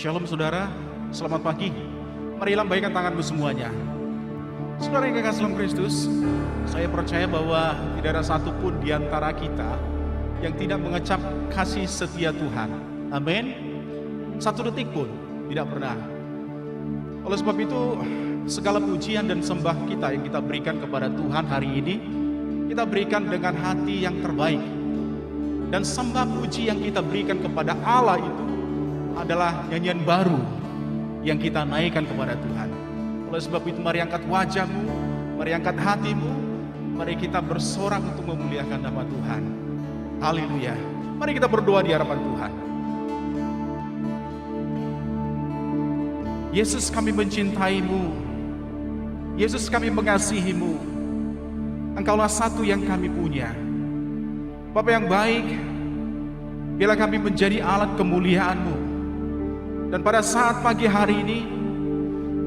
Shalom saudara, selamat pagi. Mari lambaikan tanganmu semuanya. Saudara yang kekasih dalam Kristus, saya percaya bahwa tidak ada satupun di antara kita yang tidak mengecap kasih setia Tuhan. Amin. Satu detik pun tidak pernah. Oleh sebab itu, segala pujian dan sembah kita yang kita berikan kepada Tuhan hari ini, kita berikan dengan hati yang terbaik. Dan sembah puji yang kita berikan kepada Allah itu adalah nyanyian baru yang kita naikkan kepada Tuhan. Oleh sebab itu mari angkat wajahmu, mari angkat hatimu, mari kita bersorak untuk memuliakan nama Tuhan. Haleluya. Mari kita berdoa di hadapan Tuhan. Yesus, kami mencintaimu. Yesus, kami mengasihimu. Engkaulah satu yang kami punya. Bapa yang baik, biarlah kami menjadi alat kemuliaan-Mu. Dan pada saat pagi hari ini,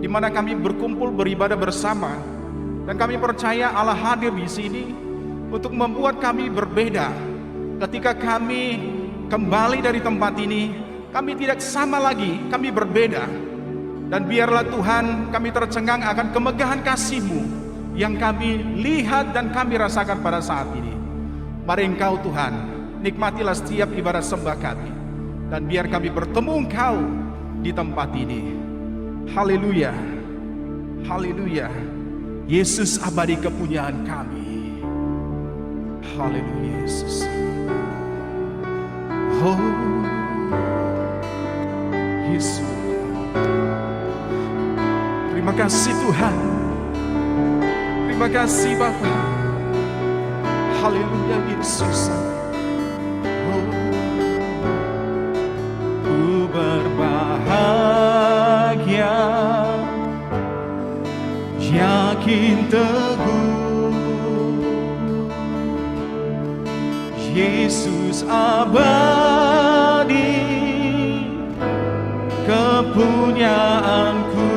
di mana kami berkumpul beribadah bersama, dan kami percaya Allah hadir di sini untuk membuat kami berbeda. Ketika kami kembali dari tempat ini, kami tidak sama lagi, kami berbeda. Dan biarlah Tuhan, kami tercengang akan kemegahan kasih-Mu yang kami lihat dan kami rasakan pada saat ini. Mari Engkau Tuhan, nikmatilah setiap ibadah sembah kami, dan biar kami bertemu Engkau di tempat ini. Haleluya, haleluya. Yesus abadi kepunyaan kami. Haleluya Yesus. Oh Yesus. Terima kasih Tuhan. Terima kasih Bapa. Haleluya Yesus. Oh, ku berbahagia, yakin teguh, Yesus abadi kepunyaanku.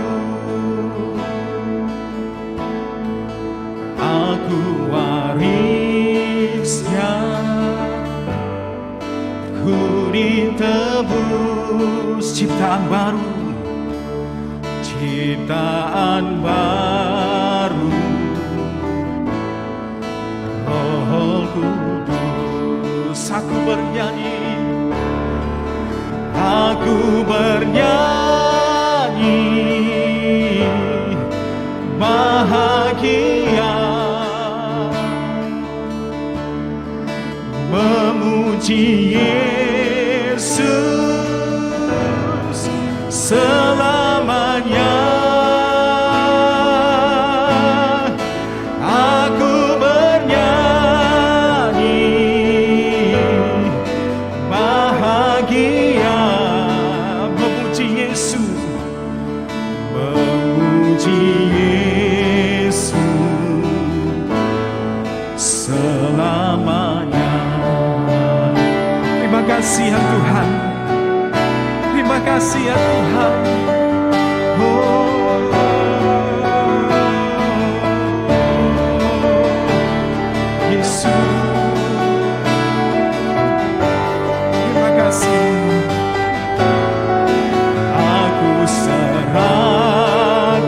Aku warisnya, ku ditebus ciptaan baru, ciptaan baru. Roh Kudus, aku bernyanyi, bahagia, memuji Yesus selamanya. Aku bernyanyi bahagia, memuji Yesus, memuji Yesus selamanya. Terima kasih ya Tuhan, terima kasih ya Tuhan. Oh, Yesus, terima kasih. Aku serahkan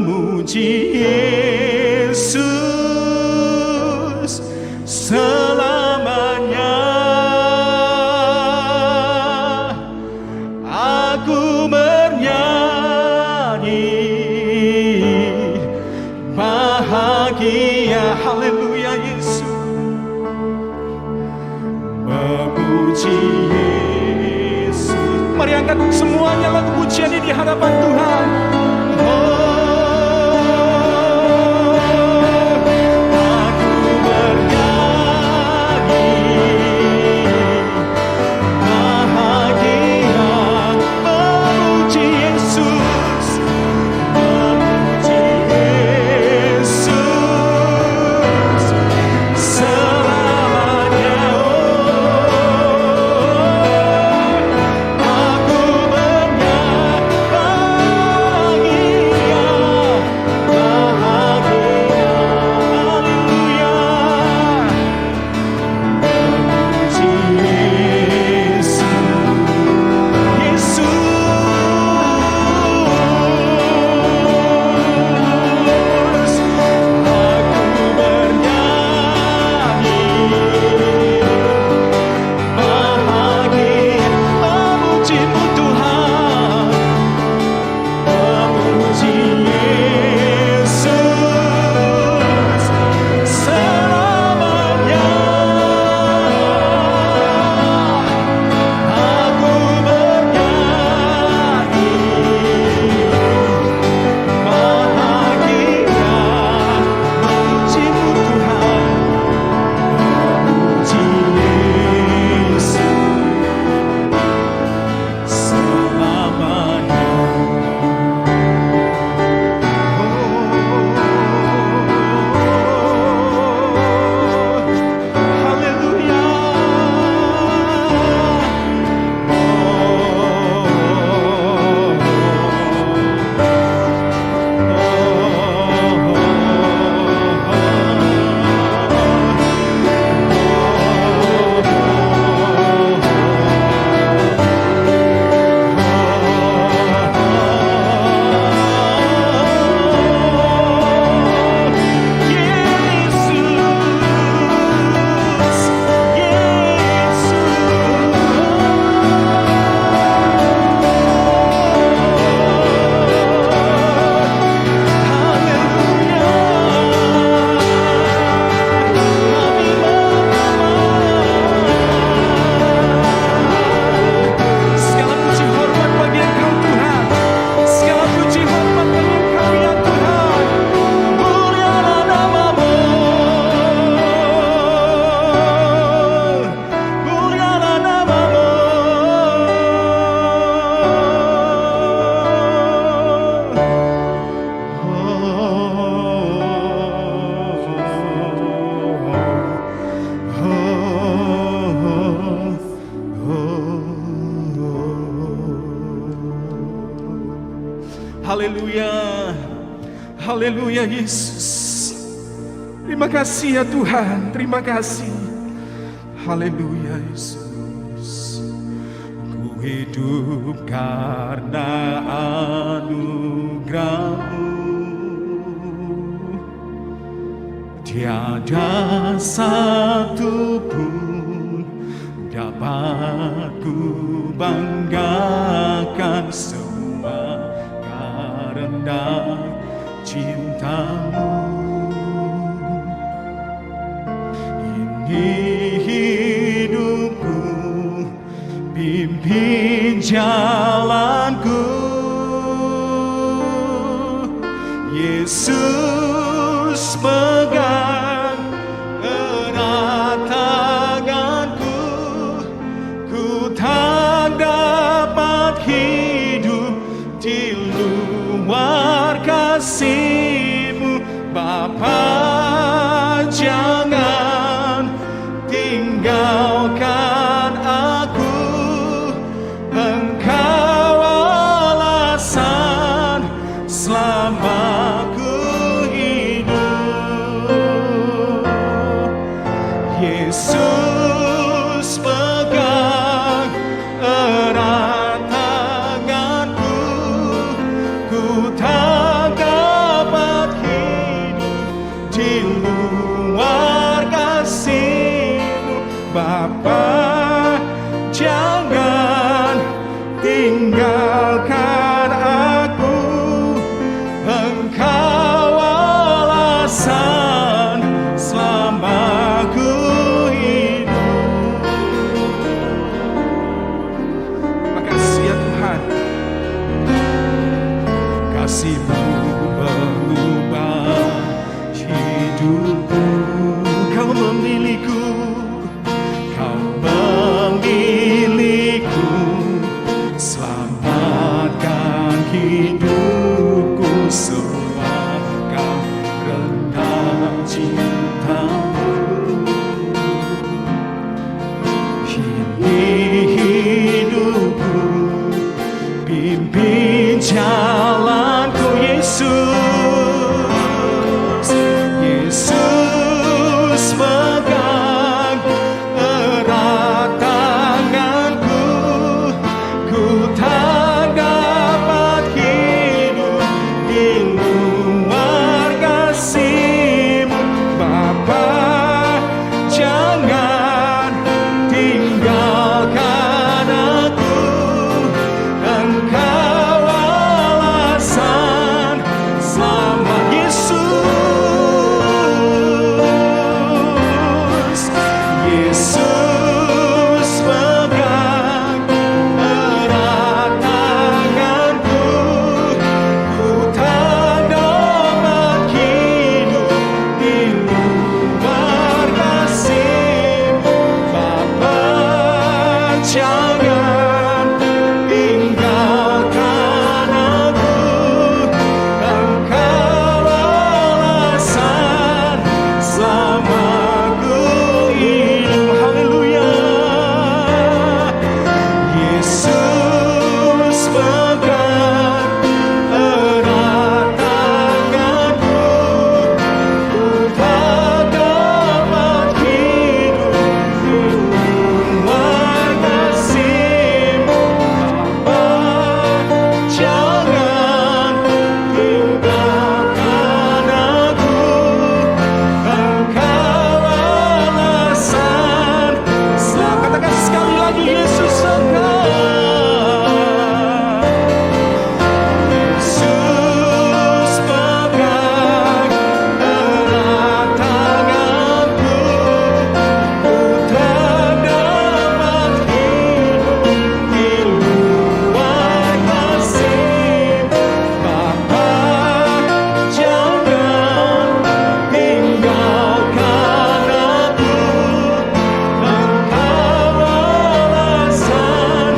memuji Yesus selamanya. Aku bernyanyi bahagia, haleluya Yesus, memuji Yesus. Mari angkat semuanya lagu pujian ini di hadapan Tuhan. Haleluya, haleluya Yesus. Terima kasih ya Tuhan, terima kasih. Haleluya Yesus. Ku hidup karena anugerah-Mu. Tiada satu pun dapat ku banggakan, semua karena cinta-Mu. Ini hidupku, pimpin jalanku, Yesus pegang erat tanganku. Ku tak dapat hidup di luar kasih-Mu, Bapa. Jangan tinggalkan aku, Engkau alasan selama ku hidup. Yesus pegang erat tanganku, ku tak dapat Bapa, jangan tinggalkan aku. Engkau alasan selama ku hidup. Makasih ya Tuhan, kasih-Mu mengubah hidupku. Kau memilihku, Kau memilihku, selamatkan hidupku semua karena cinta-Mu. Ini hidupku, pimpin jalanku Yesus. Yesus pegang erat tanganku, ku tak dapat hidup di luar kasih-Mu. Bapa, jangan tinggalkan aku. Engkau alasan selama Yesus. Yesus pegang erat tanganku, ku tak dapat hidup di luar kasih-Mu. Bapa, jangan tinggalkan aku. Engkau alasan selama ku hidup. Haleluya. Yesus pegang erat tanganku, ku tak dapat hidup di luar kasih-Mu. Bapa, jangan tinggalkan aku. Engkau alasan. Katakan sekali lagi, Yesus engkau. Yesus pegang erat tanganku, ku tak dapat hidup di luar kasih-Mu. Bapa, jangan tinggalkan aku. Engkau alasan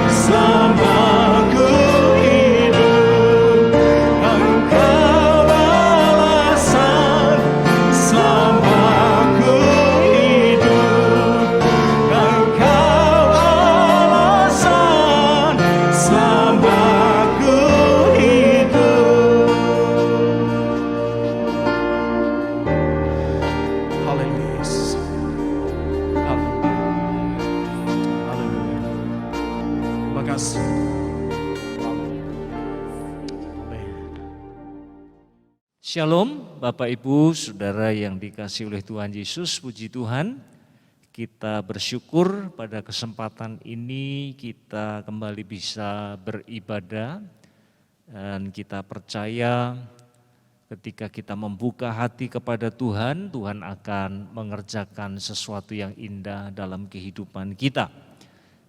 selama ku hidup. Engkau alasan selama ku hidup. Engkau alasan selama ku hidup. Haleluya Yesus. Haleluya. Terima kasih. Shalom Bapak Ibu Saudara yang dikasihi oleh Tuhan Yesus, puji Tuhan. Kita bersyukur pada kesempatan ini kita kembali bisa beribadah dan kita percaya ketika kita membuka hati kepada Tuhan, Tuhan akan mengerjakan sesuatu yang indah dalam kehidupan kita.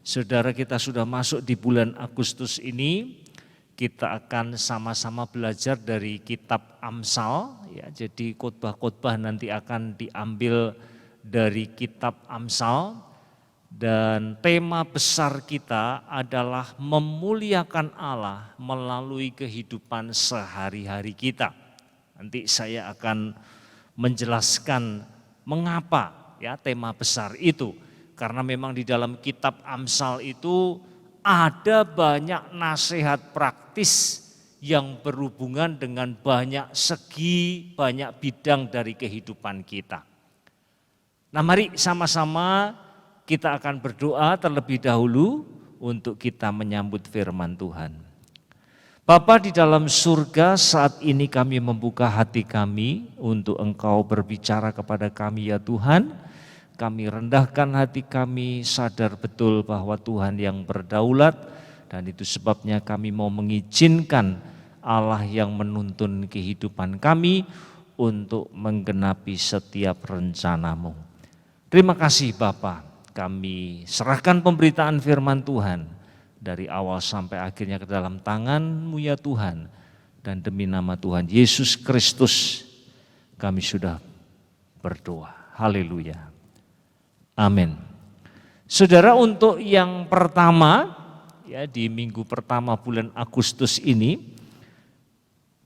Saudara, kita sudah masuk di bulan Agustus ini, kita akan sama-sama belajar dari kitab Amsal, ya. Jadi khotbah-khotbah nanti akan diambil dari kitab Amsal dan tema besar kita adalah memuliakan Allah melalui kehidupan sehari-hari kita. Nanti saya akan menjelaskan mengapa ya tema besar itu. Karena memang di dalam kitab Amsal itu ada banyak nasihat praktis yang berhubungan dengan banyak segi, banyak bidang dari kehidupan kita. Nah, mari sama-sama kita akan berdoa terlebih dahulu untuk kita menyambut firman Tuhan. Bapa di dalam surga, saat ini kami membuka hati kami untuk Engkau berbicara kepada kami ya Tuhan. kami rendahkan hati kami, sadar betul bahwa Tuhan yang berdaulat, dan itu sebabnya kami mau mengizinkan Allah yang menuntun kehidupan kami untuk menggenapi setiap rencana-Mu. Terima kasih Bapa, kami serahkan pemberitaan firman Tuhan dari awal sampai akhirnya ke dalam tangan-Mu ya Tuhan, dan demi nama Tuhan Yesus Kristus kami sudah berdoa. Haleluya. Amin. Saudara, untuk yang pertama, ya di minggu pertama bulan Agustus ini,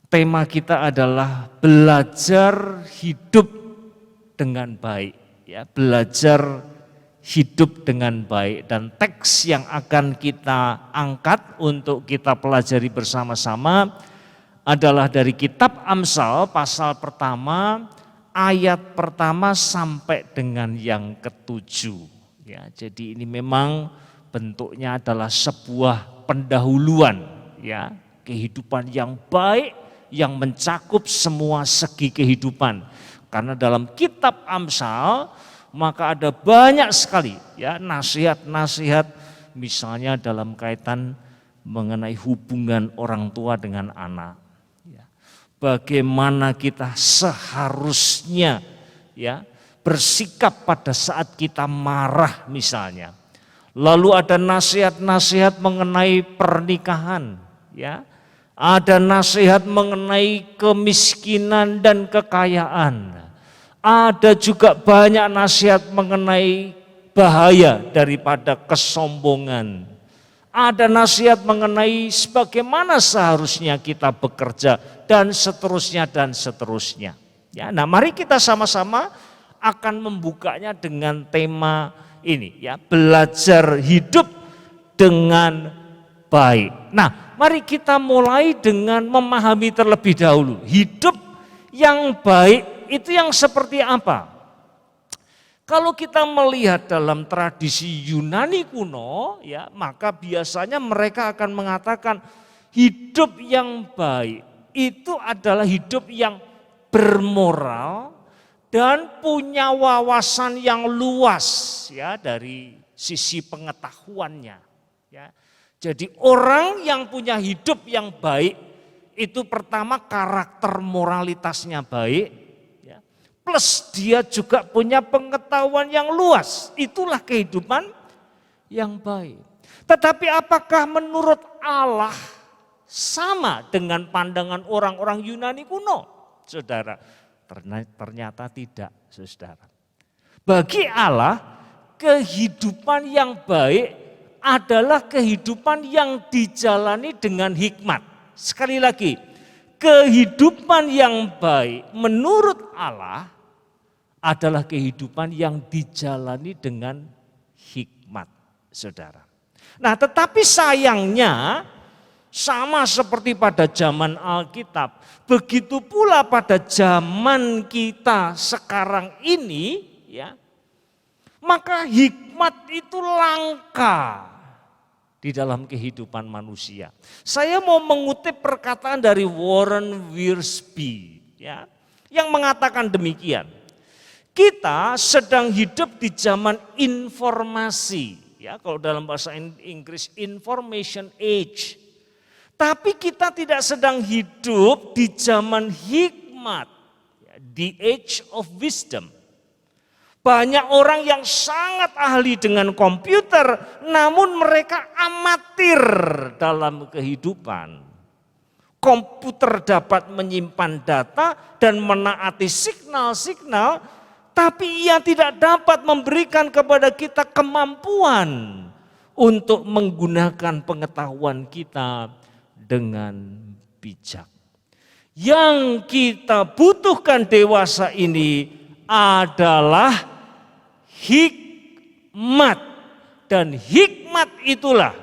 tema kita adalah belajar hidup dengan baik. Ya, belajar hidup dengan baik, dan teks yang akan kita angkat untuk kita pelajari bersama-sama adalah dari kitab Amsal pasal pertama, ayat pertama sampai dengan yang ke-7. Ya, jadi ini memang bentuknya adalah sebuah pendahuluan, ya, kehidupan yang baik yang mencakup semua segi kehidupan. Karena dalam kitab Amsal maka ada banyak sekali ya nasihat-nasihat, misalnya dalam kaitan mengenai hubungan orang tua dengan anak. Bagaimana kita seharusnya ya bersikap pada saat kita marah misalnya. Lalu ada nasihat-nasihat mengenai pernikahan, ya. Ada nasihat mengenai kemiskinan dan kekayaan. Ada juga banyak nasihat mengenai bahaya daripada kesombongan. Ada nasihat mengenai sebagaimana seharusnya kita bekerja dan seterusnya dan seterusnya. Ya, nah mari kita sama-sama akan membukanya dengan tema ini ya, belajar hidup dengan baik. Nah, mari kita mulai dengan memahami terlebih dahulu hidup yang baik itu yang seperti apa? Kalau kita melihat dalam tradisi Yunani kuno, ya, maka biasanya mereka akan mengatakan hidup yang baik itu adalah hidup yang bermoral dan punya wawasan yang luas, ya, dari sisi pengetahuannya. Ya. Jadi orang yang punya hidup yang baik itu pertama karakter moralitasnya baik. Plus dia juga punya pengetahuan yang luas. Itulah kehidupan yang baik. Tetapi apakah menurut Allah sama dengan pandangan orang-orang Yunani kuno? Saudara, ternyata tidak, saudara. Bagi Allah, kehidupan yang baik adalah kehidupan yang dijalani dengan hikmat. Sekali lagi, kehidupan yang baik menurut Allah adalah kehidupan yang dijalani dengan hikmat, saudara. Nah, tetapi sayangnya sama seperti pada zaman Alkitab, begitu pula pada zaman kita sekarang ini, ya, maka hikmat itu langka di dalam kehidupan manusia. Saya mau mengutip perkataan dari Warren Wiersbe, ya, yang mengatakan demikian. Kita sedang hidup di zaman informasi, ya, kalau dalam bahasa Inggris information age. Tapi kita tidak sedang hidup di zaman hikmat, ya, the age of wisdom. Banyak orang yang sangat ahli dengan komputer, namun mereka amatir dalam kehidupan. Komputer dapat menyimpan data dan menaati signal-signal, tapi ia tidak dapat memberikan kepada kita kemampuan untuk menggunakan pengetahuan kita dengan bijak. Yang kita butuhkan dewasa ini adalah hikmat, dan hikmat itulah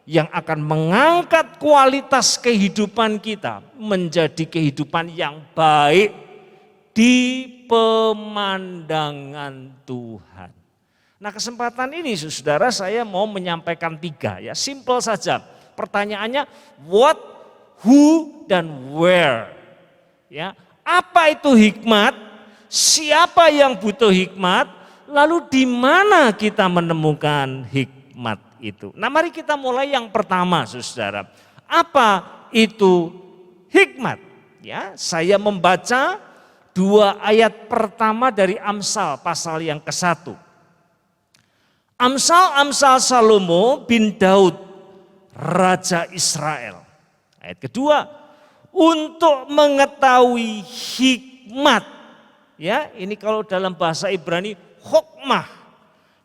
yang akan mengangkat kualitas kehidupan kita menjadi kehidupan yang baik di pemandangan Tuhan. Nah, kesempatan ini saudara saya mau menyampaikan 3 ya, simple saja. Pertanyaannya what, who, dan where. Ya, apa itu hikmat? Siapa yang butuh hikmat? Lalu di mana kita menemukan hikmat itu? Nah, mari kita mulai yang pertama, saudara. Apa itu hikmat? Ya, saya membaca 2 ayat pertama dari Amsal pasal yang ke-1. Amsal Salomo bin Daud, Raja Israel. Ayat kedua, untuk mengetahui hikmat. Ya, ini kalau dalam bahasa Ibrani hokmah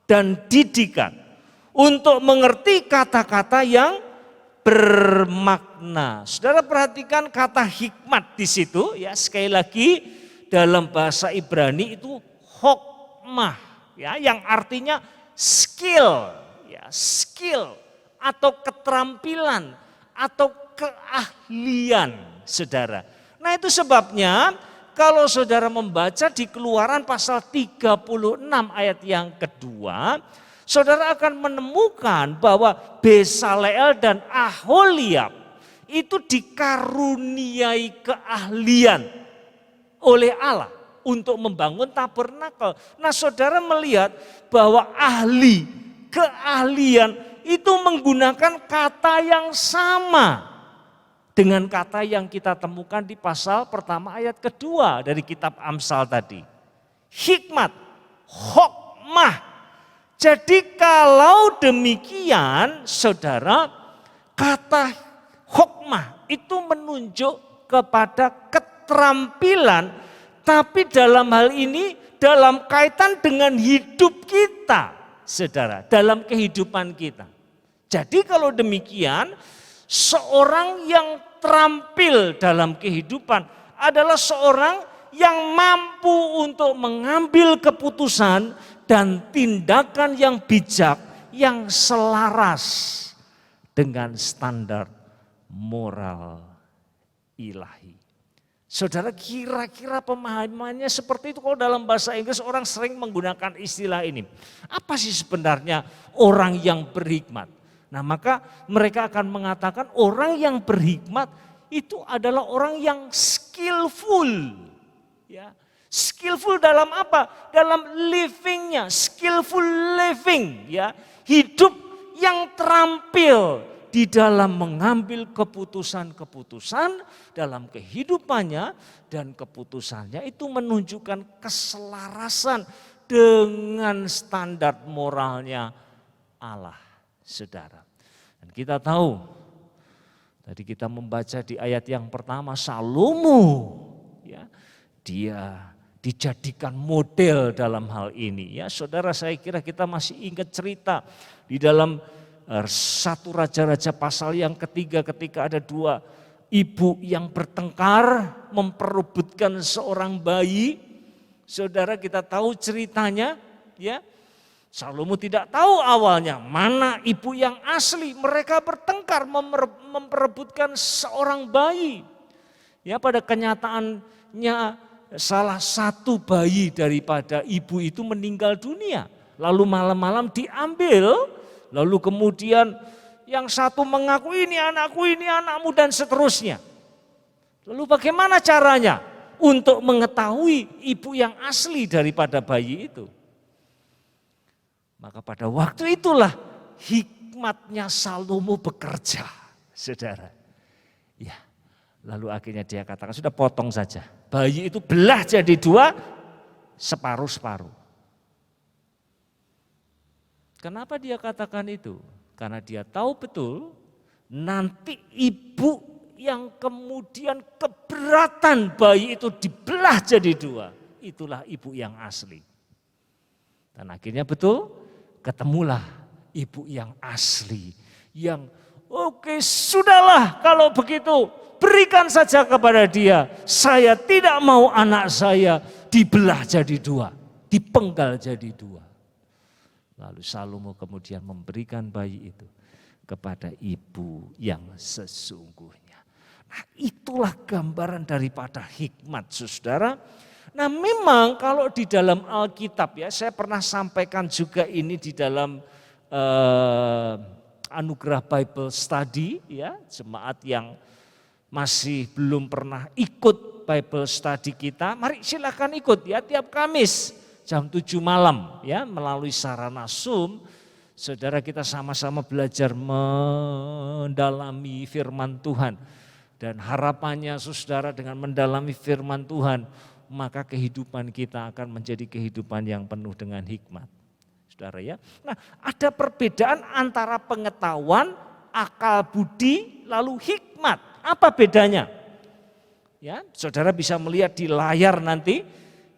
dan didikan. Untuk mengerti kata-kata yang bermakna. Saudara perhatikan kata hikmat di situ, ya, sekali lagi dalam bahasa Ibrani itu hokmah, ya, yang artinya skill, ya, skill atau keterampilan atau keahlian, saudara. Nah, itu sebabnya kalau saudara membaca di Keluaran pasal 36 ayat yang kedua, saudara akan menemukan bahwa Besaleel dan Aholiab itu dikaruniai keahlian oleh Allah untuk membangun tabernakel. Nah, saudara melihat bahwa keahlian itu menggunakan kata yang sama dengan kata yang kita temukan di pasal pertama ayat kedua dari kitab Amsal tadi. Hikmat, hokmah. Jadi kalau demikian, saudara, kata hokmah itu menunjuk kepada keterampilan, tapi dalam hal ini dalam kaitan dengan hidup kita, saudara, dalam kehidupan kita. Jadi kalau demikian, seorang yang terampil dalam kehidupan adalah seorang yang mampu untuk mengambil keputusan dan tindakan yang bijak, yang selaras dengan standar moral ilahi. Saudara, kira-kira pemahamannya seperti itu. Kalau dalam bahasa Inggris orang sering menggunakan istilah ini. Apa sih sebenarnya orang yang berhikmat? Nah, maka mereka akan mengatakan orang yang berhikmat itu adalah orang yang skillful. Ya. Skillful dalam apa? Dalam livingnya, skillful living, ya. Hidup yang terampil di dalam mengambil keputusan-keputusan dalam kehidupannya, dan keputusannya itu menunjukkan keselarasan dengan standar moralnya Allah, saudara. Dan kita tahu, tadi kita membaca di ayat yang pertama, Salomo, ya, dia dijadikan model dalam hal ini. Ya, saudara, saya kira kita masih ingat cerita di dalam 1 Raja-Raja pasal yang ketiga, ketika ada 2 ibu yang bertengkar memperebutkan seorang bayi. Saudara, kita tahu ceritanya, ya. Salomo tidak tahu awalnya mana ibu yang asli. Mereka bertengkar memperebutkan seorang bayi. Ya, pada kenyataannya salah satu bayi daripada ibu itu meninggal dunia. Lalu malam-malam diambil, lalu kemudian yang satu mengaku ini anakmu dan seterusnya. Lalu bagaimana caranya untuk mengetahui ibu yang asli daripada bayi itu? Maka pada waktu itulah hikmatnya Salomo bekerja, saudara. Ya. Lalu akhirnya dia katakan, sudah potong saja. Bayi itu belah jadi 2, separuh-separuh. Kenapa dia katakan itu? Karena dia tahu betul nanti ibu yang kemudian keberatan bayi itu dibelah jadi 2. Itulah ibu yang asli. Dan akhirnya betul ketemulah ibu yang asli. Yang oke, sudahlah kalau begitu. Berikan saja kepada dia, saya tidak mau anak saya dibelah jadi 2, dipenggal jadi 2. Lalu Salomo kemudian memberikan bayi itu kepada ibu yang sesungguhnya. Nah, itulah gambaran daripada hikmat, saudara. Nah, memang kalau di dalam Alkitab, ya, saya pernah sampaikan juga ini di dalam anugerah Bible Study, ya, jemaat yang masih belum pernah ikut Bible Study kita, mari silakan ikut, ya, tiap Kamis jam 7 malam ya melalui sarana Zoom. Saudara, kita sama-sama belajar mendalami firman Tuhan. Dan harapannya saudara dengan mendalami firman Tuhan, maka kehidupan kita akan menjadi kehidupan yang penuh dengan hikmat. Saudara ya. Nah, ada perbedaan antara pengetahuan, akal budi, lalu hikmat. Apa bedanya? Ya, saudara bisa melihat di layar nanti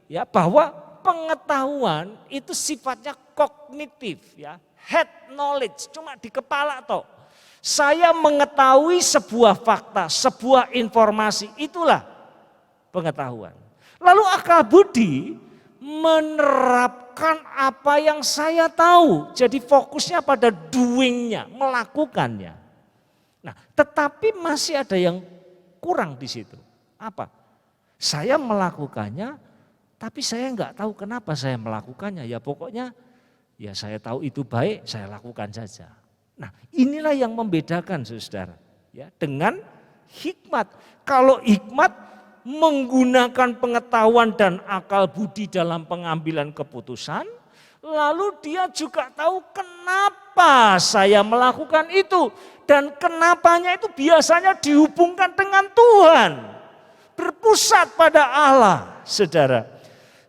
ya bahwa pengetahuan itu sifatnya kognitif ya. Head knowledge, cuma di kepala toh. Saya mengetahui sebuah fakta, sebuah informasi, itulah pengetahuan. Lalu akal budi menerapkan apa yang saya tahu. Jadi fokusnya pada doing-nya, melakukannya. Nah, tetapi masih ada yang kurang di situ. Apa? Saya melakukannya, tapi saya enggak tahu kenapa saya melakukannya. Ya pokoknya ya saya tahu itu baik, saya lakukan saja. Nah, inilah yang membedakan saudara ya dengan hikmat. Kalau hikmat menggunakan pengetahuan dan akal budi dalam pengambilan keputusan, lalu dia juga tahu kenapa saya melakukan itu dan kenapanya itu biasanya dihubungkan dengan Tuhan. Berpusat pada Allah, saudara.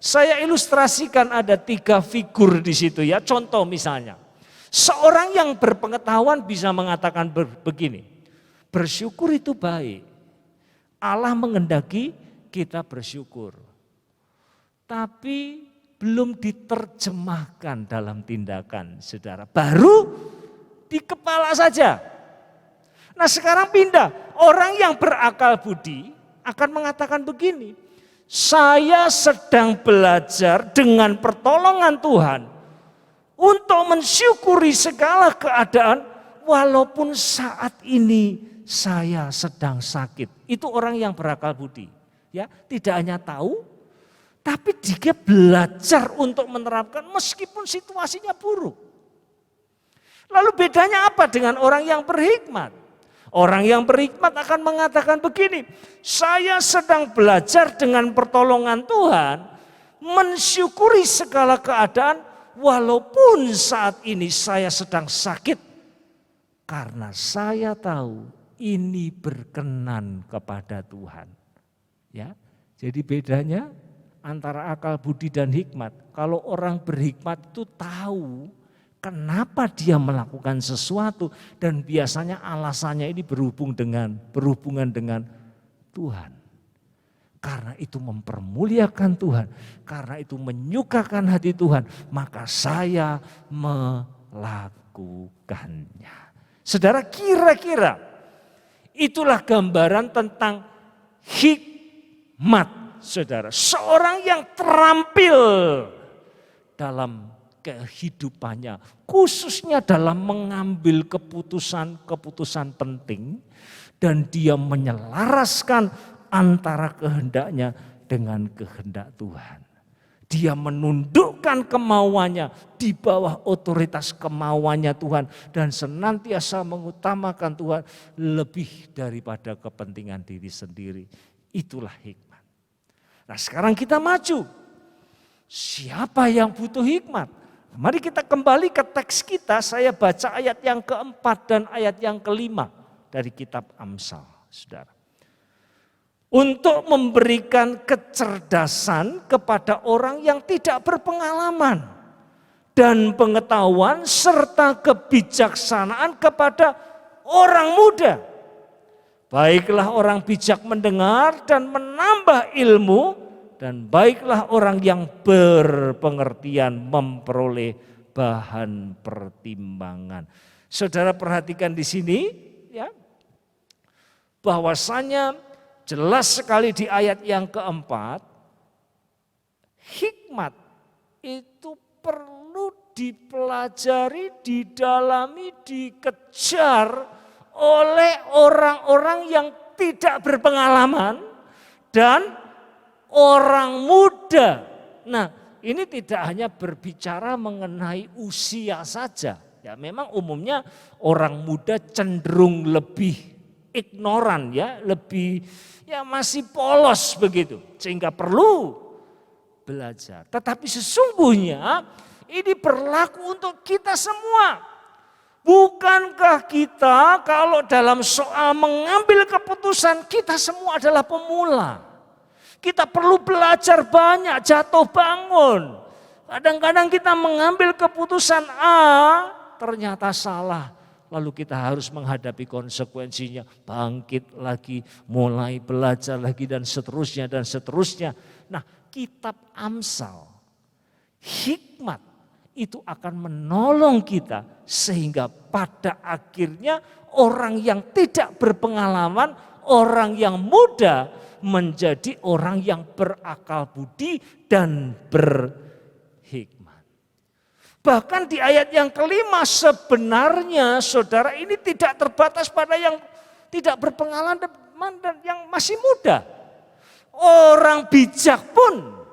Saya ilustrasikan ada 3 figur di situ ya. Contoh misalnya, seorang yang berpengetahuan bisa mengatakan begini, bersyukur itu baik. Allah menghendaki kita bersyukur. Tapi belum diterjemahkan dalam tindakan, saudara. Baru di kepala saja. Nah sekarang pindah, orang yang berakal budi akan mengatakan begini, saya sedang belajar dengan pertolongan Tuhan untuk mensyukuri segala keadaan walaupun saat ini saya sedang sakit. Itu orang yang berakal budi. Ya, tidak hanya tahu, tapi dia belajar untuk menerapkan meskipun situasinya buruk. Lalu bedanya apa dengan orang yang berhikmat? Orang yang berhikmat akan mengatakan begini, saya sedang belajar dengan pertolongan Tuhan, mensyukuri segala keadaan walaupun saat ini saya sedang sakit. Karena saya tahu ini berkenan kepada Tuhan. Ya, jadi bedanya antara akal budi dan hikmat. Kalau orang berhikmat itu tahu kenapa dia melakukan sesuatu dan biasanya alasannya ini berhubungan dengan Tuhan. Karena itu mempermuliakan Tuhan, karena itu menyukakan hati Tuhan, maka saya melakukannya. Saudara, kira-kira itulah gambaran tentang hikmat, saudara. Seorang yang terampil dalam kehidupannya, khususnya dalam mengambil keputusan-keputusan penting, dan dia menyelaraskan antara kehendaknya dengan kehendak Tuhan. Dia menundukkan kemauannya di bawah otoritas kemauannya Tuhan dan senantiasa mengutamakan Tuhan lebih daripada kepentingan diri sendiri. Itulah hikmat. Nah, sekarang kita maju. Siapa yang butuh hikmat? Mari kita kembali ke teks kita, saya baca ayat yang keempat dan ayat yang kelima dari kitab Amsal, saudara. Untuk memberikan kecerdasan kepada orang yang tidak berpengalaman dan pengetahuan serta kebijaksanaan kepada orang muda. Baiklah orang bijak mendengar dan menambah ilmu, dan baiklah orang yang berpengertian memperoleh bahan pertimbangan. Saudara perhatikan di sini ya, bahwasanya jelas sekali di ayat yang keempat, hikmat itu perlu dipelajari, didalami, dikejar oleh orang-orang yang tidak berpengalaman dan orang muda. Nah, ini tidak hanya berbicara mengenai usia saja. Ya, memang umumnya orang muda cenderung lebih ignoran ya, lebih ya masih polos begitu. Sehingga perlu belajar. Tetapi sesungguhnya ini berlaku untuk kita semua. Bukankah kita kalau dalam soal mengambil keputusan, kita semua adalah pemula. Kita perlu belajar banyak, jatuh bangun. Kadang-kadang kita mengambil keputusan A, ternyata salah. Lalu kita harus menghadapi konsekuensinya, bangkit lagi, mulai belajar lagi dan seterusnya dan seterusnya. Nah, kitab Amsal, hikmat itu akan menolong kita sehingga pada akhirnya orang yang tidak berpengalaman, orang yang muda menjadi orang yang berakal budi dan berhikmat. Bahkan di ayat yang kelima sebenarnya saudara ini tidak terbatas pada yang tidak berpengalaman dan yang masih muda. Orang bijak pun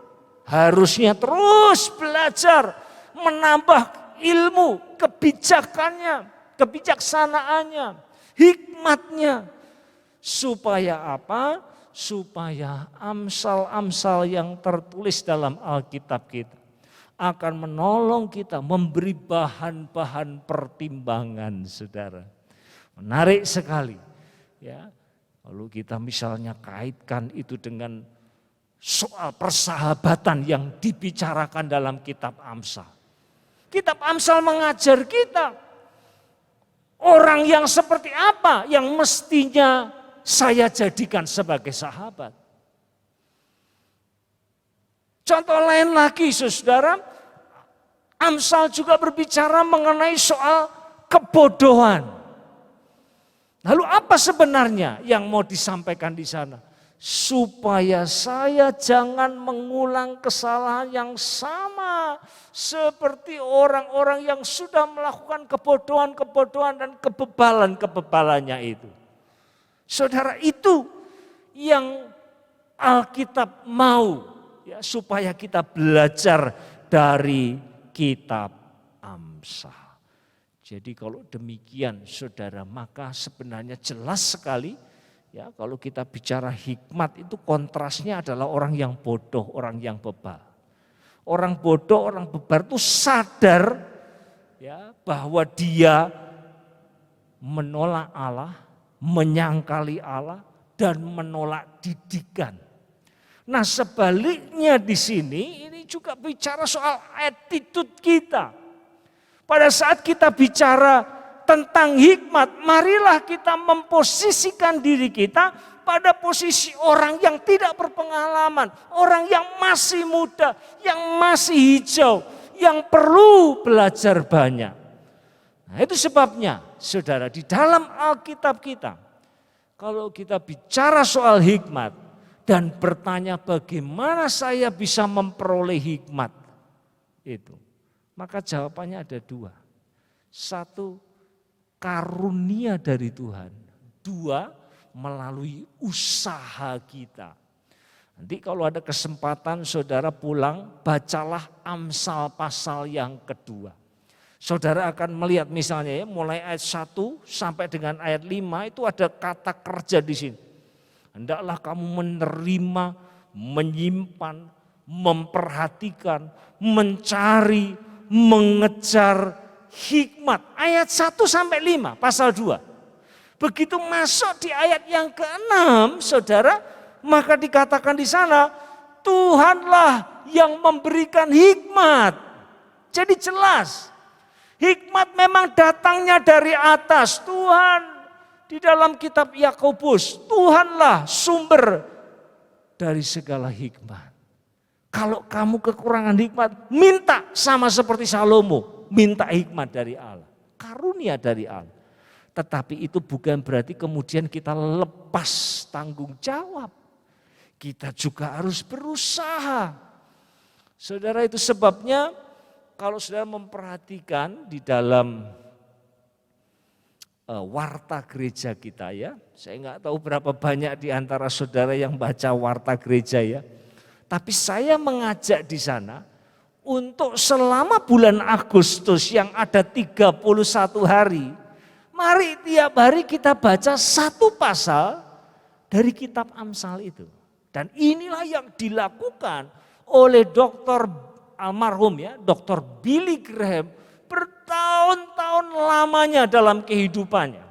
harusnya terus belajar, menambah ilmu, kebijakannya, kebijaksanaannya, hikmatnya. Supaya apa? Supaya amsal-amsal yang tertulis dalam Alkitab kita akan menolong kita, memberi bahan-bahan pertimbangan, saudara. Menarik sekali. Ya, kalau kita misalnya kaitkan itu dengan soal persahabatan yang dibicarakan dalam kitab Amsal. Kitab Amsal mengajar kita orang yang seperti apa yang mestinya saya jadikan sebagai sahabat. Contoh lain lagi saudara, Amsal juga berbicara mengenai soal kebodohan. Lalu apa sebenarnya yang mau disampaikan di sana? Supaya saya jangan mengulang kesalahan yang sama seperti orang-orang yang sudah melakukan kebodohan-kebodohan dan kebebalan-kebebalannya itu. Saudara, itu yang Alkitab mau ya, supaya kita belajar dari kitab Amsal. Jadi kalau demikian saudara, maka sebenarnya jelas sekali ya, kalau kita bicara hikmat itu kontrasnya adalah orang yang bodoh, orang yang bebal. Orang bodoh, orang bebal itu sadar ya, bahwa dia menolak Allah, menyangkali Allah dan menolak didikan. Nah, sebaliknya di sini ini juga bicara soal attitude kita. Pada saat kita bicara tentang hikmat, marilah kita memposisikan diri kita pada posisi orang yang tidak berpengalaman, orang yang masih muda, yang masih hijau, yang perlu belajar banyak. Nah, itu sebabnya, saudara, di dalam Alkitab kita, kalau kita bicara soal hikmat dan bertanya bagaimana saya bisa memperoleh hikmat itu, maka jawabannya ada dua. Satu, karunia dari Tuhan. Dua, melalui usaha kita. Nanti kalau ada kesempatan saudara pulang, bacalah Amsal pasal yang kedua. Saudara akan melihat misalnya ya, mulai ayat 1 sampai dengan ayat 5 itu ada kata kerja di sini. Hendaklah kamu menerima, menyimpan, memperhatikan, mencari, mengejar hikmat. Ayat 1 sampai 5 pasal 2. Begitu masuk di ayat yang ke-6 saudara, maka dikatakan di sana Tuhanlah yang memberikan hikmat. Jadi jelas hikmat memang datangnya dari atas. Tuhan di dalam kitab Yakobus, Tuhanlah sumber dari segala hikmat. Kalau kamu kekurangan hikmat, minta sama seperti Salomo. Minta hikmat dari Allah, karunia dari Allah. Tetapi itu bukan berarti kemudian kita lepas tanggung jawab. Kita juga harus berusaha. Saudara, itu sebabnya kalau saudara memperhatikan di dalam warta gereja kita ya. Saya nggak tahu berapa banyak di antara saudara yang baca warta gereja ya. Tapi saya mengajak di sana untuk selama bulan Agustus yang ada 31 hari, mari tiap hari kita baca satu pasal dari kitab Amsal itu. Dan inilah yang dilakukan oleh dokter almarhum ya, Dr. Billy Graham bertahun-tahun lamanya dalam kehidupannya.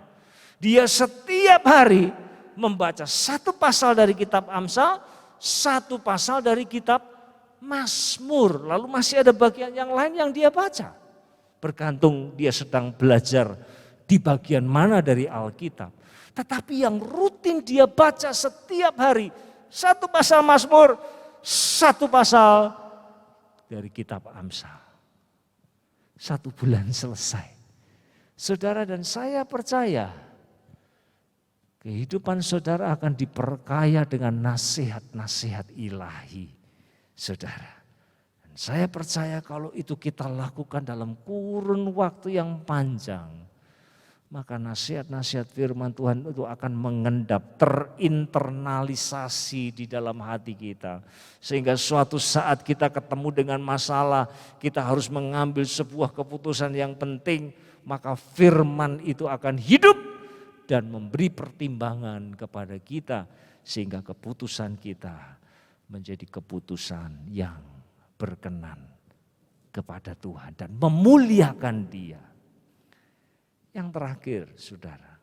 Dia setiap hari membaca satu pasal dari kitab Amsal, satu pasal dari kitab Mazmur. Lalu masih ada bagian yang lain yang dia baca. Bergantung dia sedang belajar di bagian mana dari Alkitab. Tetapi yang rutin dia baca setiap hari, satu pasal Mazmur, satu pasal dari kitab Amsal. 1 bulan selesai. Saudara dan saya percaya kehidupan saudara akan diperkaya dengan nasihat-nasihat ilahi, saudara. Dan saya percaya kalau itu kita lakukan dalam kurun waktu yang panjang, maka nasihat-nasihat firman Tuhan itu akan mengendap, terinternalisasi di dalam hati kita. Sehingga suatu saat kita ketemu dengan masalah, kita harus mengambil sebuah keputusan yang penting, maka firman itu akan hidup dan memberi pertimbangan kepada kita. Sehingga keputusan kita menjadi keputusan yang berkenan kepada Tuhan dan memuliakan Dia. Yang terakhir, saudara,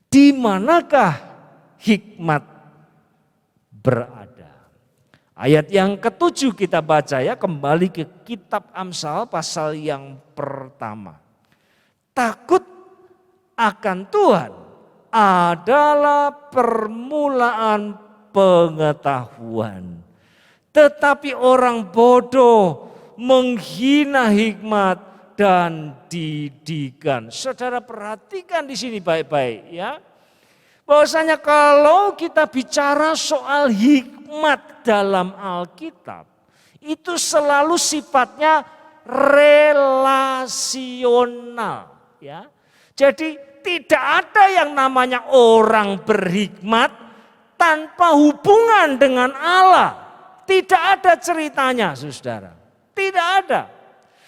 di manakah hikmat berada? Ayat yang ke-7 kita baca ya, kembali ke kitab Amsal pasal yang pertama. Takut akan Tuhan adalah permulaan pengetahuan. Tetapi orang bodoh menghina hikmat dan didikan. Saudara perhatikan di sini baik-baik ya. Bahwasanya kalau kita bicara soal hikmat dalam Alkitab, itu selalu sifatnya relasional ya. Jadi tidak ada yang namanya orang berhikmat tanpa hubungan dengan Allah. Tidak ada ceritanya, saudara. Tidak ada.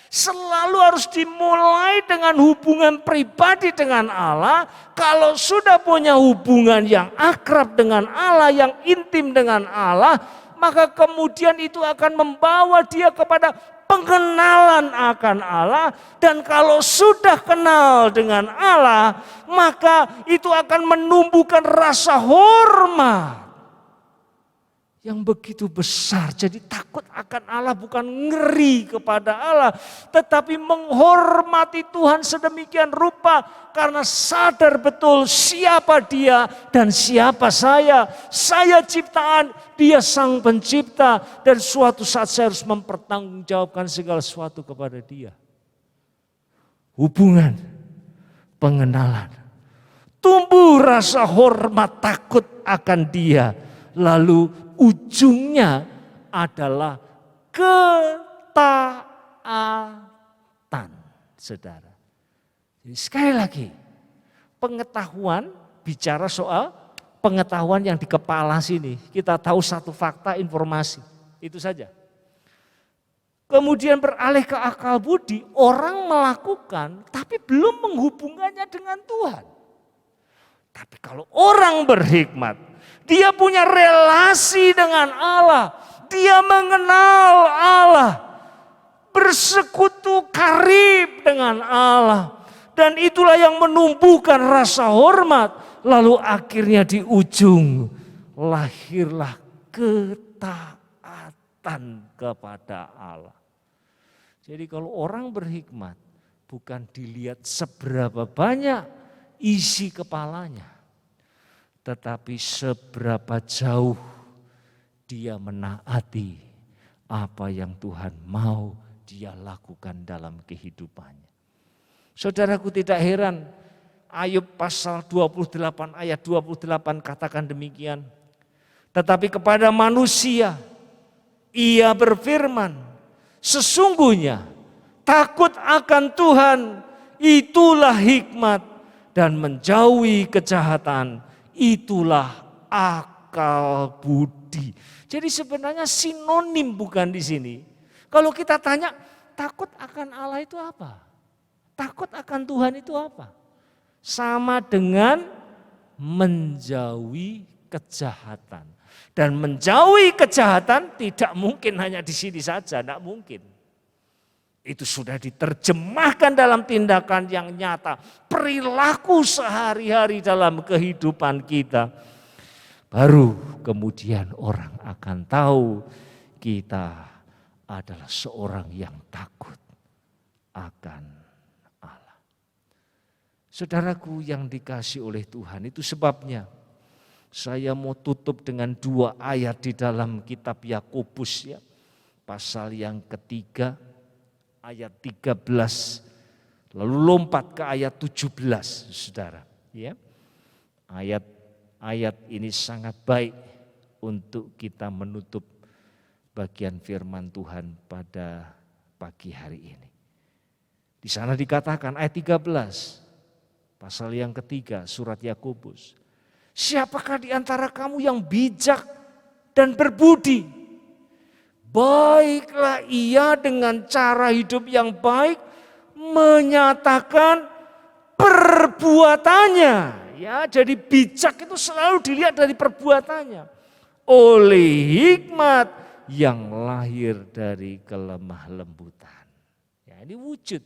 Selalu harus dimulai dengan hubungan pribadi dengan Allah. Kalau sudah punya hubungan yang akrab dengan Allah, yang intim dengan Allah, maka kemudian itu akan membawa dia kepada pengenalan akan Allah. Dan kalau sudah kenal dengan Allah, maka itu akan menumbuhkan rasa hormat yang begitu besar. Jadi takut akan Allah bukan ngeri kepada Allah, tetapi menghormati Tuhan sedemikian rupa karena sadar betul siapa Dia dan siapa saya. Saya ciptaan, Dia sang pencipta, dan suatu saat saya harus mempertanggungjawabkan segala sesuatu kepada Dia. Hubungan, pengenalan, tumbuh rasa hormat, takut akan Dia, lalu ujungnya adalah ketaatan, saudara. Jadi sekali lagi, pengetahuan, bicara soal pengetahuan yang di kepala sini. Kita tahu satu fakta, informasi, itu saja. Kemudian beralih ke akal budi, orang melakukan tapi belum menghubungkannya dengan Tuhan. Tapi kalau orang berhikmat, dia punya relasi dengan Allah. Dia mengenal Allah. Bersekutu karib dengan Allah. Dan itulah yang menumbuhkan rasa hormat. Lalu akhirnya di ujung lahirlah ketaatan kepada Allah. Jadi kalau orang berhikmat bukan dilihat seberapa banyak isi kepalanya, tetapi seberapa jauh dia menaati apa yang Tuhan mau dia lakukan dalam kehidupannya. Saudaraku, tidak heran Ayub pasal 28 ayat 28 katakan demikian. Tetapi kepada manusia ia berfirman, sesungguhnya takut akan Tuhan itulah hikmat, dan menjauhi kejahatan itulah akal budi. Jadi sebenarnya sinonim bukan di sini. Kalau kita tanya takut akan Allah itu apa? Takut akan Tuhan itu apa? Sama dengan menjauhi kejahatan. Dan menjauhi kejahatan tidak mungkin hanya di sini saja, tidak mungkin. Itu sudah diterjemahkan dalam tindakan yang nyata, perilaku sehari-hari dalam kehidupan kita. Baru kemudian orang akan tahu kita adalah seorang yang takut akan Allah. Saudaraku yang dikasihi oleh Tuhan, itu sebabnya saya mau tutup dengan 2 ayat di dalam kitab Yakobus ya. Pasal yang ketiga ayat 13 lalu lompat ke ayat 17 Saudara ya. Ayat ini sangat baik untuk kita menutup bagian firman Tuhan pada pagi hari ini. Di sana dikatakan ayat 13 pasal yang ketiga surat Yakobus. Siapakah di antara kamu yang bijak dan berbudi? Baiklah ia dengan cara hidup yang baik menyatakan perbuatannya. Ya, jadi bijak itu selalu dilihat dari perbuatannya. Oleh hikmat yang lahir dari kelemah lembutan. Ya, ini wujud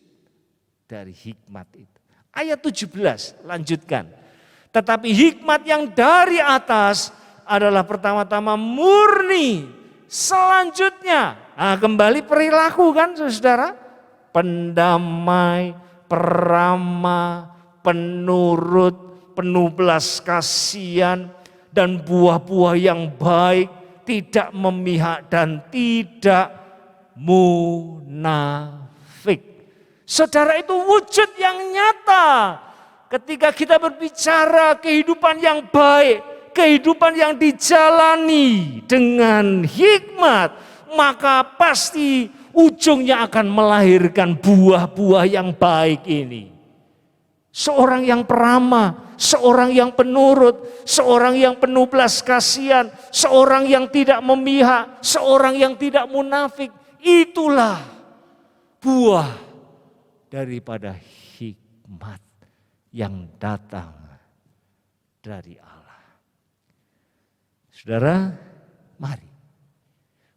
dari hikmat itu. Ayat 17 lanjutkan. Tetapi hikmat yang dari atas adalah pertama-tama murni. Selanjutnya, kembali perilaku kan saudara. Pendamai, peramah, penurut, penuh belas kasihan, dan buah-buah yang baik, tidak memihak dan tidak munafik. Saudara, itu wujud yang nyata. Ketika kita berbicara kehidupan yang baik, kehidupan yang dijalani dengan hikmat, maka pasti ujungnya akan melahirkan buah-buah yang baik ini. Seorang yang peramah, seorang yang penurut, seorang yang penuh belas kasihan, seorang yang tidak memihak, seorang yang tidak munafik, itulah buah daripada hikmat yang datang dari Allah. Saudara, mari.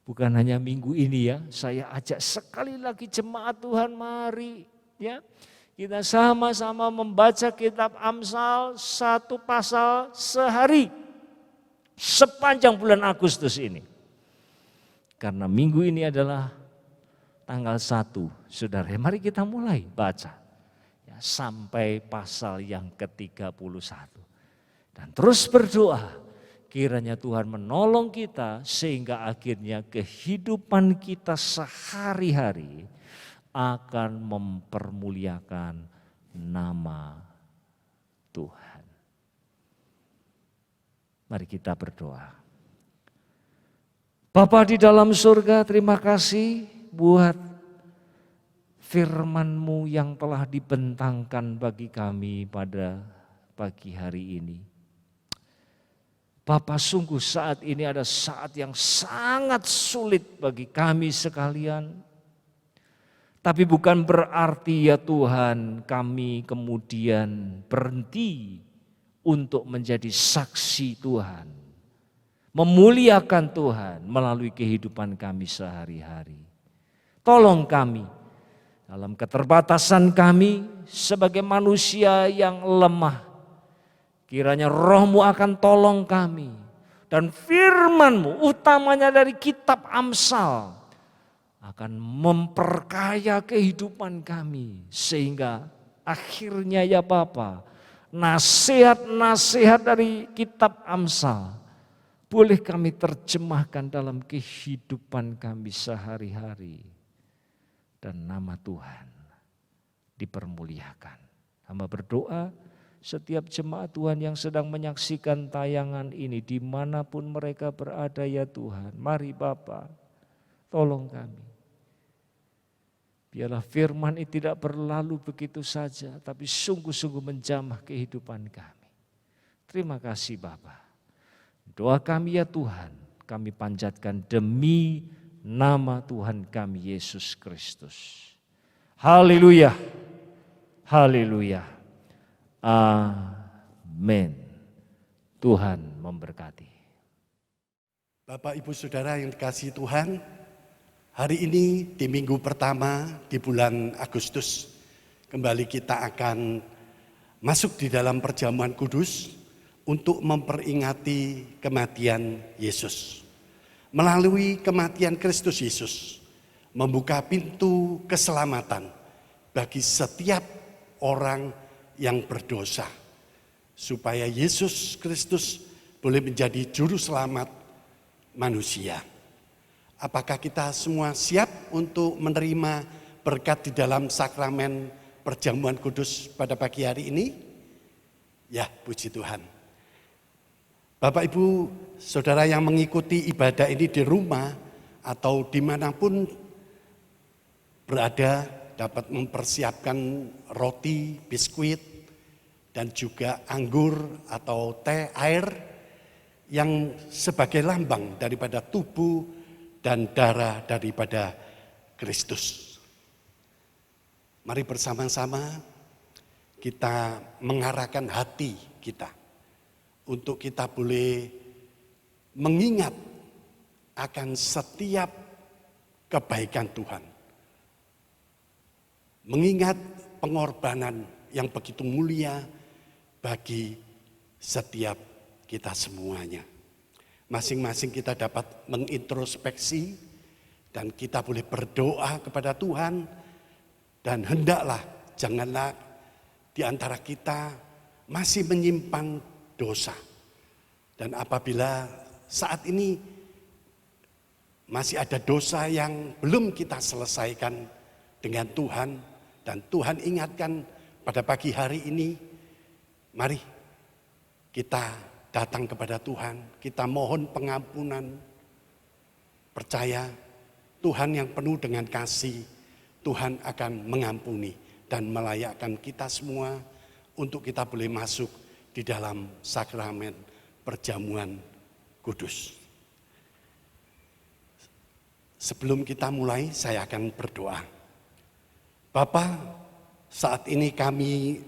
Bukan hanya minggu ini ya, saya ajak sekali lagi jemaat Tuhan, mari ya. Kita sama-sama membaca kitab Amsal 1 pasal sehari sepanjang bulan Agustus ini. Karena minggu ini adalah tanggal 1, saudara. Mari kita mulai baca. Sampai pasal yang ke-31. Dan terus berdoa, kiranya Tuhan menolong kita sehingga akhirnya kehidupan kita sehari-hari akan mempermuliakan nama Tuhan. Mari kita berdoa. Bapa di dalam surga, terima kasih buat firman-Mu yang telah dibentangkan bagi kami pada pagi hari ini. Bapa, sungguh saat ini ada saat yang sangat sulit bagi kami sekalian. Tapi bukan berarti ya Tuhan kami kemudian berhenti untuk menjadi saksi Tuhan. Memuliakan Tuhan melalui kehidupan kami sehari-hari. Tolong kami. Dalam keterbatasan kami sebagai manusia yang lemah, kiranya Roh-Mu akan tolong kami. Dan firman-Mu utamanya dari kitab Amsal akan memperkaya kehidupan kami. Sehingga akhirnya ya Bapa, nasihat-nasihat dari kitab Amsal boleh kami terjemahkan dalam kehidupan kami sehari-hari. Dan nama Tuhan dipermuliakan. Hamba berdoa setiap jemaat Tuhan yang sedang menyaksikan tayangan ini dimanapun mereka berada ya Tuhan. Mari Bapa, tolong kami. Biarlah firman ini tidak berlalu begitu saja, tapi sungguh-sungguh menjamah kehidupan kami. Terima kasih Bapa. Doa kami ya Tuhan, kami panjatkan demi nama Tuhan kami Yesus Kristus. Haleluya. Haleluya. Amin. Tuhan memberkati. Bapak, Ibu, Saudara yang dikasihi Tuhan, hari ini di minggu pertama di bulan Agustus, kembali kita akan masuk di dalam perjamuan kudus untuk memperingati kematian Yesus. Melalui kematian Kristus Yesus, membuka pintu keselamatan bagi setiap orang yang berdosa, supaya Yesus Kristus boleh menjadi juru selamat manusia. Apakah kita semua siap untuk menerima berkat di dalam sakramen perjamuan kudus pada pagi hari ini? Ya, puji Tuhan. Bapak, Ibu, Saudara yang mengikuti ibadah ini di rumah atau dimanapun berada, dapat mempersiapkan roti, biskuit, dan juga anggur atau teh, air yang sebagai lambang daripada tubuh dan darah daripada Kristus. Mari bersama-sama kita mengarahkan hati kita untuk kita boleh mengingat akan setiap kebaikan Tuhan. Mengingat pengorbanan yang begitu mulia bagi setiap kita semuanya. Masing-masing kita dapat mengintrospeksi dan kita boleh berdoa kepada Tuhan. Dan hendaklah, janganlah di antara kita masih menyimpan dosa. Dan apabila saat ini masih ada dosa yang belum kita selesaikan dengan Tuhan, dan Tuhan ingatkan pada pagi hari ini, mari kita datang kepada Tuhan, kita mohon pengampunan, percaya Tuhan yang penuh dengan kasih, Tuhan akan mengampuni dan melayakkan kita semua untuk kita boleh masuk di dalam sakramen perjamuan kudus. Sebelum kita mulai, saya akan berdoa. Bapa, saat ini kami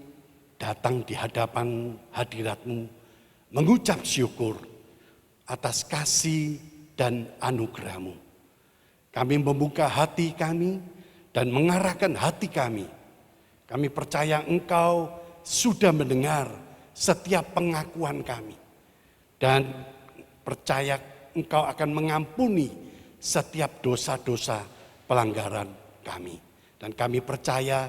datang di hadapan hadirat-Mu, mengucap syukur atas kasih dan anugerah-Mu. Kami membuka hati kami dan mengarahkan hati kami. Kami percaya Engkau sudah mendengar setiap pengakuan kami. Dan percaya Engkau akan mengampuni setiap dosa-dosa pelanggaran kami. Dan kami percaya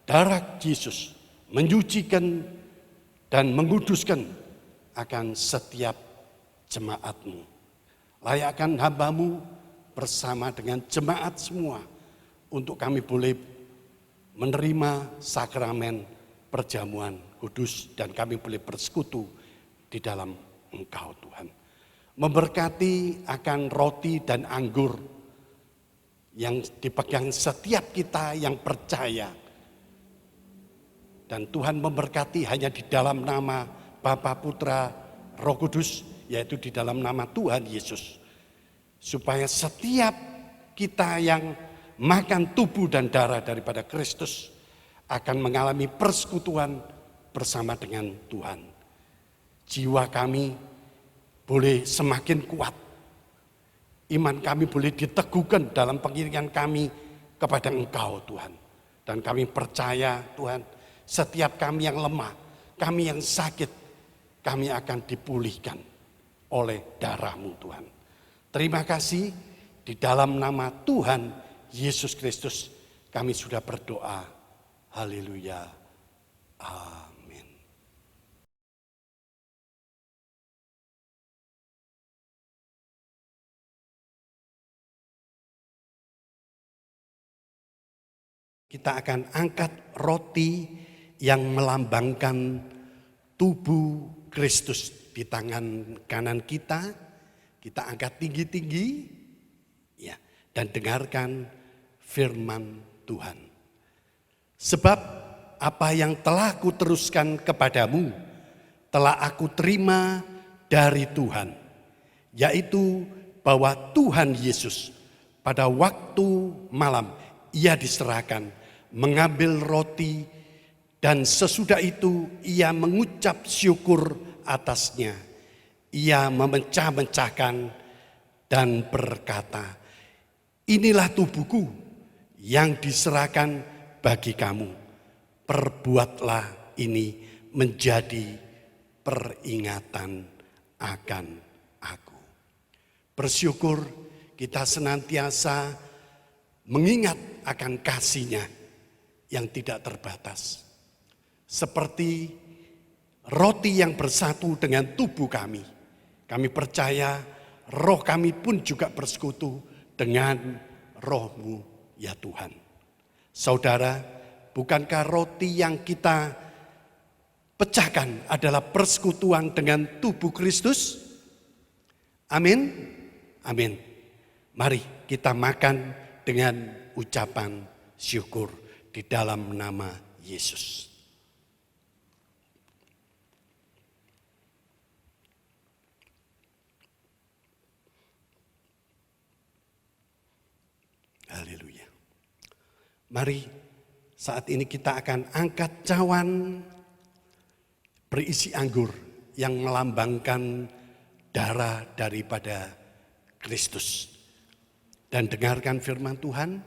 darah Yesus menyucikan dan menguduskan akan setiap jemaat-Mu. Layakkan hamba-Mu bersama dengan jemaat semua untuk kami boleh menerima sakramen perjamuan kudus dan kami boleh bersekutu di dalam Engkau Tuhan. Memberkati akan roti dan anggur yang dipegang setiap kita yang percaya. Dan Tuhan memberkati hanya di dalam nama Bapa, Putra, Roh Kudus, yaitu di dalam nama Tuhan Yesus. Supaya setiap kita yang makan tubuh dan darah daripada Kristus akan mengalami persekutuan bersama dengan Tuhan. Jiwa kami boleh semakin kuat. Iman kami boleh diteguhkan dalam pengiringan kami kepada Engkau Tuhan. Dan kami percaya Tuhan, setiap kami yang lemah, kami yang sakit, kami akan dipulihkan oleh darah-Mu Tuhan. Terima kasih di dalam nama Tuhan Yesus Kristus kami sudah berdoa. Haleluya. Amin. Kita akan angkat roti yang melambangkan tubuh Kristus di tangan kanan kita. Kita angkat tinggi-tinggi ya, dan dengarkan firman Tuhan. Sebab apa yang telah kuteruskan kepadamu telah aku terima dari Tuhan, yaitu bahwa Tuhan Yesus pada waktu malam ia diserahkan, mengambil roti dan sesudah itu ia mengucap syukur atasnya. Ia memecah-mecahkan dan berkata, inilah tubuhku yang diserahkan bagi kamu. Perbuatlah ini menjadi peringatan akan aku. Bersyukur kita senantiasa mengingat akan kasih-Nya yang tidak terbatas. Seperti roti yang bersatu dengan tubuh kami. Kami percaya roh kami pun juga bersekutu dengan roh-Mu ya Tuhan. Saudara, bukankah roti yang kita pecahkan adalah persekutuan dengan tubuh Kristus? Amin. Amin. Mari kita makan dengan ucapan syukur di dalam nama Yesus. Haleluya. Mari saat ini kita akan angkat cawan berisi anggur yang melambangkan darah daripada Kristus. Dan dengarkan firman Tuhan,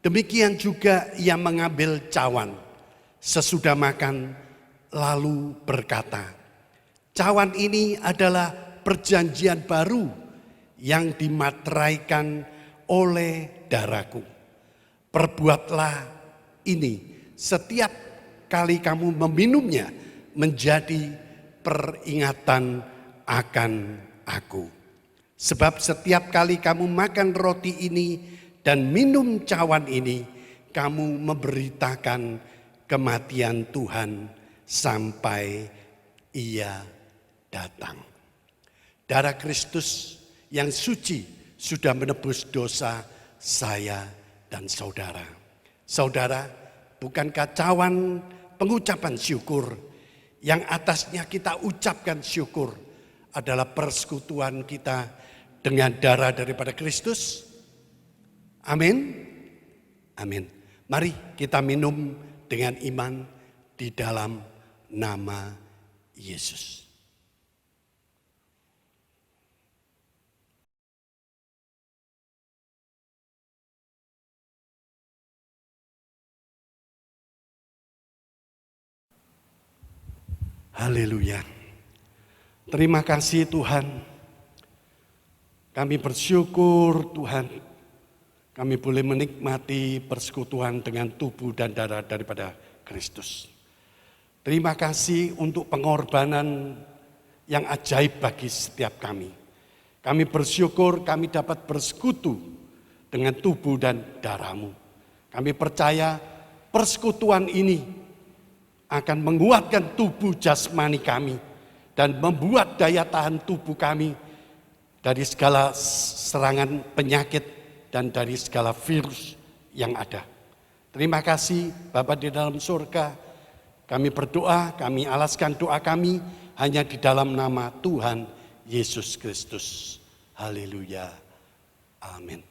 demikian juga ia mengambil cawan sesudah makan lalu berkata, cawan ini adalah perjanjian baru yang dimateraikan oleh darahku. Perbuatlah ini setiap kali kamu meminumnya menjadi peringatan akan aku. Sebab setiap kali kamu makan roti ini dan minum cawan ini, kamu memberitakan kematian Tuhan sampai Ia datang. Darah Kristus yang suci sudah menebus dosa saya dan saudara. Saudara, bukankah cawan pengucapan syukur yang atasnya kita ucapkan syukur adalah persekutuan kita dengan darah daripada Kristus? Amin. Amin. Mari kita minum dengan iman di dalam nama Yesus. Haleluya. Terima kasih Tuhan. Kami bersyukur Tuhan. Kami boleh menikmati persekutuan dengan tubuh dan darah daripada Kristus. Terima kasih untuk pengorbanan yang ajaib bagi setiap kami. Kami bersyukur kami dapat bersekutu dengan tubuh dan darah-Mu. Kami percaya persekutuan ini akan menguatkan tubuh jasmani kami dan membuat daya tahan tubuh kami dari segala serangan penyakit dan dari segala virus yang ada. Terima kasih Bapa di dalam surga. Kami berdoa, kami alaskan doa kami hanya di dalam nama Tuhan Yesus Kristus. Haleluya. Amin.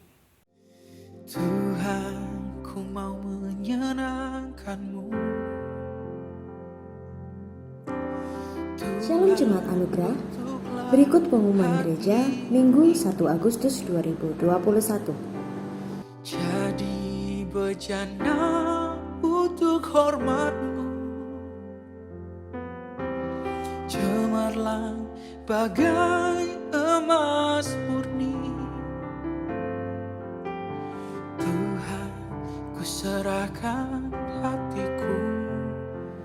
Tuhan, ku mau menyenangkan-Mu. Shalom Jemaat Anugerah. Berikut pengumuman gereja Minggu 1 Agustus 2021. Jadi bejana untuk hormat-Mu, cemerlang bagai emas murni. Tuhan, ku serahkan hatiku.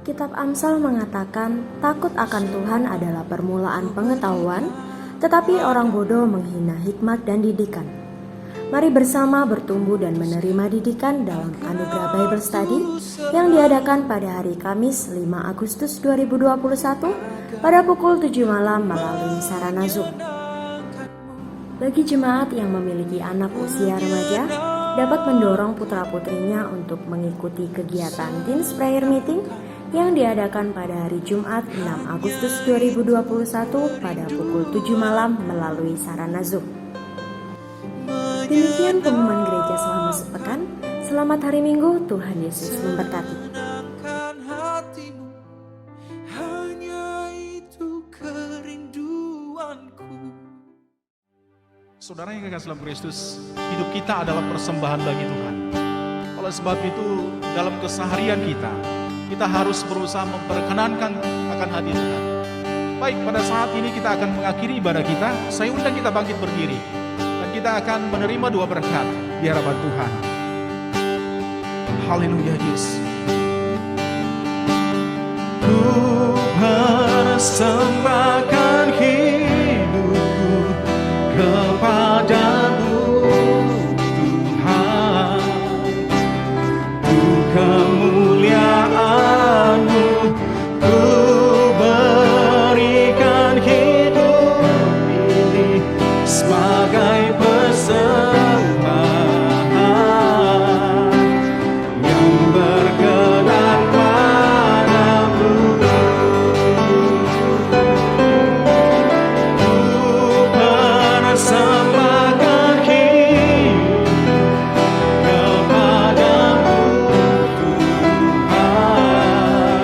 Kitab Amsal mengatakan takut akan Tuhan adalah permulaan pengetahuan, tetapi orang bodoh menghina hikmat dan didikan. Mari bersama bertumbuh dan menerima didikan dalam Anugerah Bible Study yang diadakan pada hari Kamis 5 Agustus 2021 pada pukul 7 malam melalui sarana Zoom. Bagi jemaat yang memiliki anak usia remaja, dapat mendorong putra-putrinya untuk mengikuti kegiatan Teens Prayer Meeting yang diadakan pada hari Jumat 6 Agustus 2021 pada pukul 7 malam melalui sarana Zoom. Demikian pengumuman gereja selama sepekan. Selamat hari Minggu, Tuhan Yesus memberkati. Hanya itu kerinduanku. Saudara yang kekasih dalam Kristus, hidup kita adalah persembahan bagi Tuhan. Oleh sebab itu, dalam keseharian kita harus berusaha memperkenankan akan hadirat Tuhan. Baik, pada saat ini kita akan mengakhiri ibadah kita. Saya undang kita bangkit berdiri, dan kita akan menerima dua berkat di hadapan Tuhan. Haleluya, Yesus. Ku persembahkan hidupku kepadamu, Tuhan. Untuk kemuliaan-Mu ku berikan hidup ini sebagai persembahan yang berkenan padamu. Ku persembahkan hidup kepadamu, Tuhan.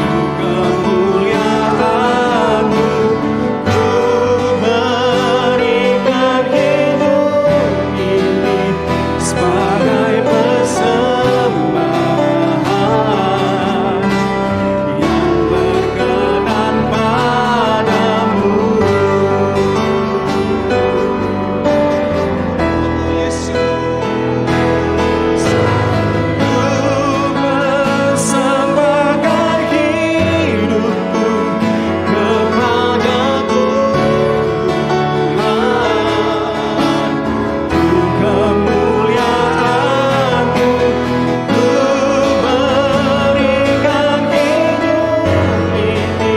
Untuk kemuliaan-Mu ku berikan hidup ini sebagai persembahan yang berkenan padamu. Yesus, ku persembahkan hidupku kepadamu, Tuhan. Untuk kemuliaan-Mu ku berikan hidup ini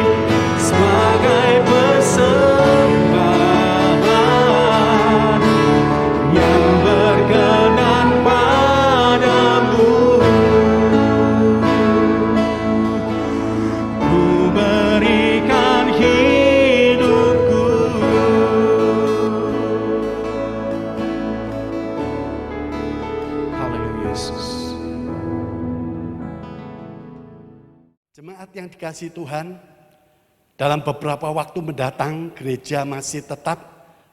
sebagai persembahan yang berkenan padamu. Ku berikan hidupku. Haleluya, Yesus. Jemaat yang dikasihi Tuhan, dalam beberapa waktu mendatang gereja masih tetap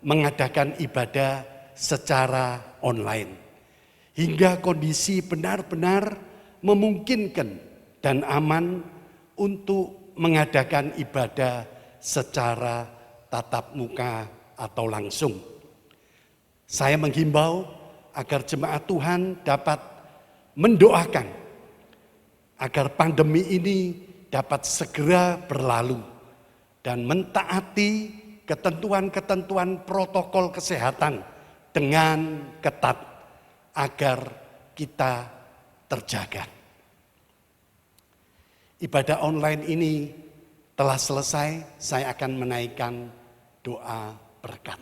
mengadakan ibadah secara online. Hingga kondisi benar-benar memungkinkan dan aman untuk mengadakan ibadah secara tatap muka atau langsung. Saya menghimbau agar jemaat Tuhan dapat mendoakan agar pandemi ini dapat segera berlalu dan mentaati ketentuan-ketentuan protokol kesehatan dengan ketat agar kita terjaga. Ibadah online ini telah selesai, saya akan menaikkan doa berkat.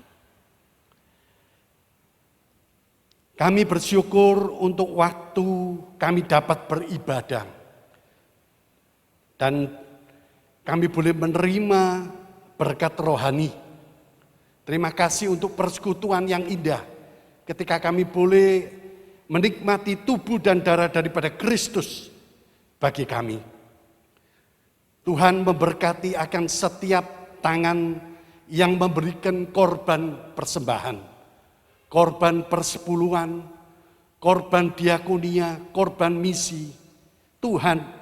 Kami bersyukur untuk waktu kami dapat beribadah. Dan kami boleh menerima berkat rohani. Terima kasih untuk persekutuan yang indah. Ketika kami boleh menikmati tubuh dan darah daripada Kristus bagi kami. Tuhan memberkati akan setiap tangan yang memberikan korban persembahan. Korban persepuluhan, korban diakonia, korban misi. Tuhan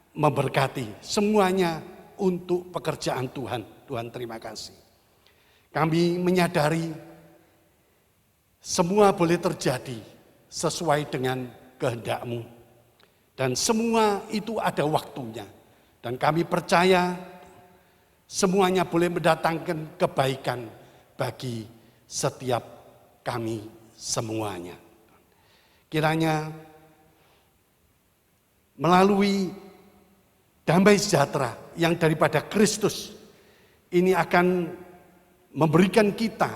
memberkati semuanya untuk pekerjaan Tuhan. Tuhan terima kasih. Kami menyadari semua boleh terjadi sesuai dengan kehendak-Mu. Dan semua itu ada waktunya. Dan kami percaya semuanya boleh mendatangkan kebaikan bagi setiap kami semuanya. Kiranya melalui damai sejahtera yang daripada Kristus ini akan memberikan kita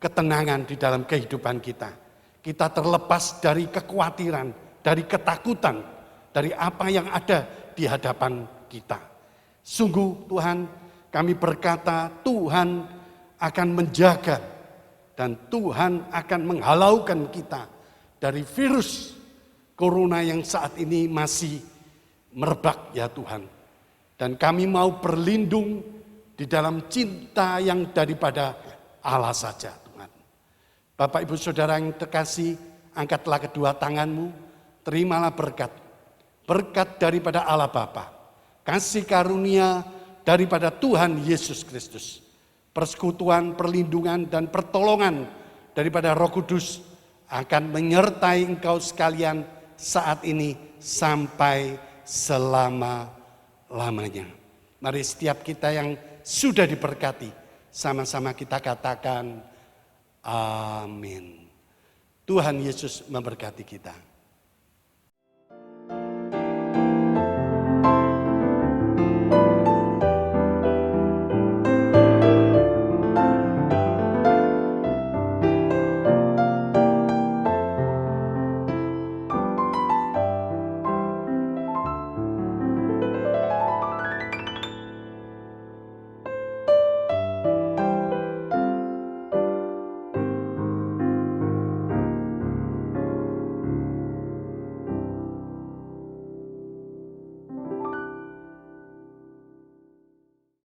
ketenangan di dalam kehidupan kita. Kita terlepas dari kekhawatiran, dari ketakutan, dari apa yang ada di hadapan kita. Sungguh Tuhan, kami berkata Tuhan akan menjaga dan Tuhan akan menghalaukan kita dari virus corona yang saat ini masih merebak ya Tuhan. Dan kami mau berlindung di dalam cinta yang daripada Allah saja Tuhan. Bapak Ibu Saudara yang terkasih, angkatlah kedua tanganmu, terimalah berkat. Berkat daripada Allah Bapa, kasih karunia daripada Tuhan Yesus Kristus, persekutuan, perlindungan, dan pertolongan daripada Roh Kudus akan menyertai engkau sekalian saat ini sampai selama-lamanya. Mari setiap kita yang sudah diberkati, sama-sama kita katakan amin. Tuhan Yesus memberkati kita.